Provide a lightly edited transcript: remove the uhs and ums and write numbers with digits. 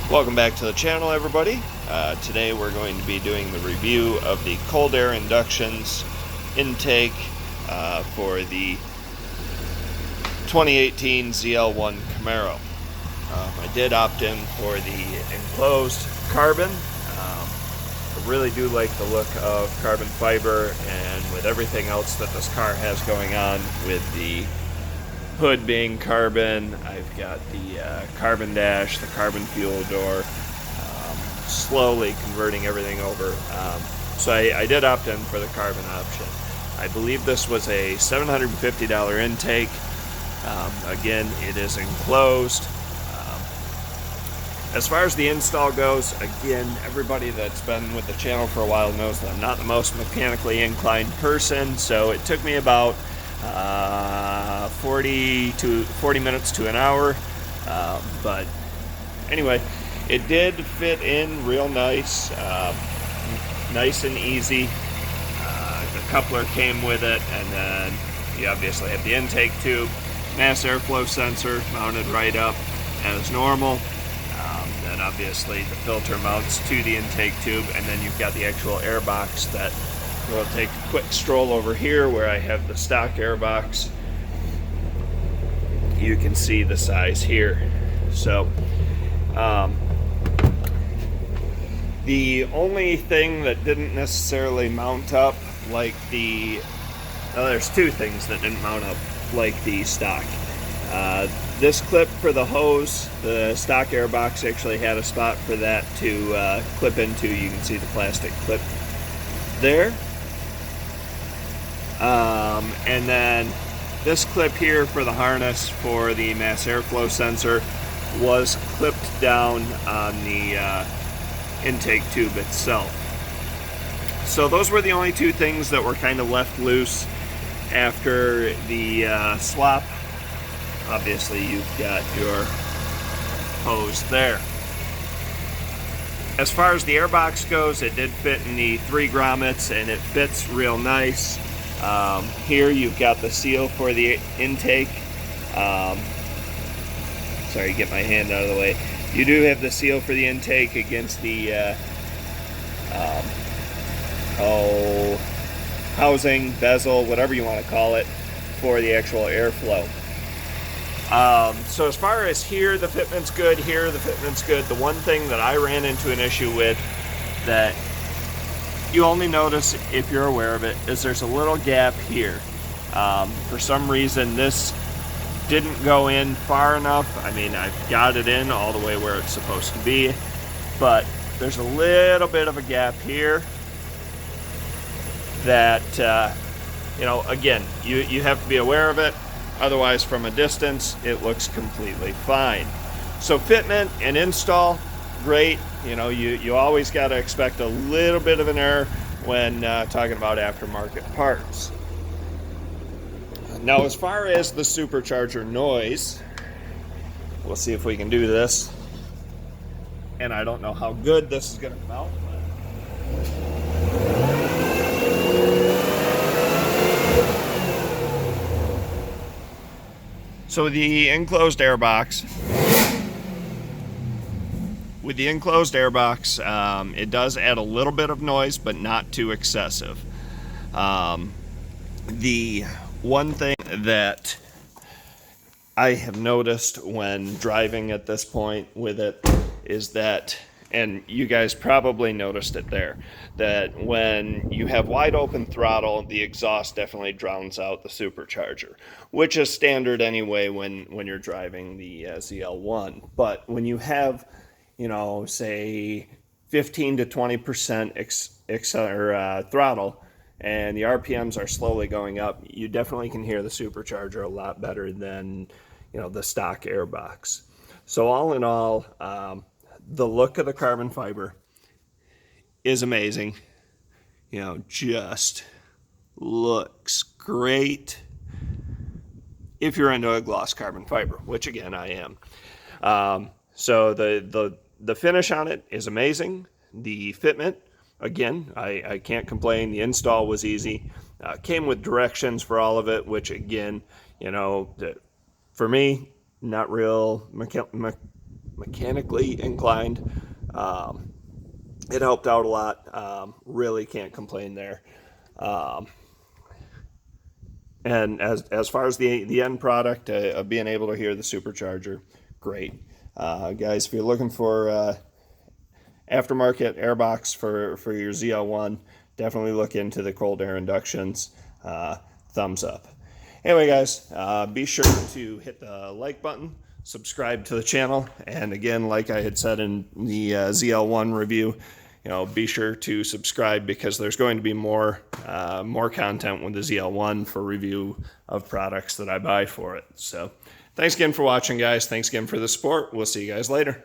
Welcome back to the channel, everybody. Today we're going to be doing the review of the Cold Air Inductions intake for the 2018 ZL1 Camaro. I did opt in for the enclosed carbon. I really do like the look of carbon fiber, and with everything else that this car has going on with the hood being carbon, I've got the carbon dash, the carbon fuel door, slowly converting everything over. So I did opt in for the carbon option. I believe this was a $750 intake. Again, it is enclosed. As far as the install goes, again, everybody that's been with the channel for a while knows that I'm not the most mechanically inclined person, so it took me about 40 minutes to an hour, but anyway, it did fit in real nice, nice and easy. The coupler came with it, and then you obviously have the intake tube, mass airflow sensor mounted right up as normal. Then obviously the filter mounts to the intake tube, and then you've got the actual air box that we'll take a quick stroll over here where I have the stock air box. You can see the size here. So the only thing that didn't necessarily mount up like the there's two things that didn't mount up like the stock. This clip for the hose, the stock air box actually had a spot for that to clip into. You can see the plastic clip there. And then this clip here for the harness for the mass airflow sensor was clipped down on the intake tube itself. So those were the only two things that were kind of left loose after the swap. Obviously you've got your hose there. As far as the airbox goes, it did fit in the 3 grommets, and it fits real nice. Here you've got the seal for the intake. Sorry, get my hand out of the way. You do have the seal for the intake against the housing, bezel, whatever you want to call it, for the actual airflow. So as far as here, the fitment's good. Here, the fitment's good. The one thing that I ran into an issue with that you only notice if you're aware of it is there's a little gap here. For some reason, this didn't go in far enough. I mean, I've got it in all the way where it's supposed to be, but there's a little bit of a gap here that, you know, again, you have to be aware of it. Otherwise, from a distance, it looks completely fine. So fitment and install, great. You know, you always got to expect a little bit of an error when talking about aftermarket parts. Now, as far as the supercharger noise, we'll see if we can do this. And I don't know how good this is going to mount. So the enclosed airbox, it does add a little bit of noise, but not too excessive. The one thing that I have noticed when driving at this point with it is that, and you guys probably noticed it there, that when you have wide open throttle, the exhaust definitely drowns out the supercharger, which is standard anyway when you're driving the ZL1. But when you have, you know, say 15 to 20% throttle, and the RPMs are slowly going up, you definitely can hear the supercharger a lot better than, you know, the stock airbox. So all in all, the look of the carbon fiber is amazing. You know, just looks great if you're into a gloss carbon fiber, which again I am. So the finish on it is amazing. The fitment, again, I can't complain. The install was easy. Came with directions for all of it, which again, you know, for me, not real mechanically inclined. It helped out a lot. Really can't complain there. And as far as the end product, of being able to hear the supercharger, great. Guys, if you're looking for aftermarket airbox for your ZL1, definitely look into the Cold Air Inductions. Thumbs up. Anyway, guys, be sure to hit the like button, subscribe to the channel, and again, like I had said in the ZL1 review, be sure to subscribe because there's going to be more content with the ZL1 for review of products that I buy for it. So thanks again for watching, guys. Thanks again for the support. We'll see you guys later.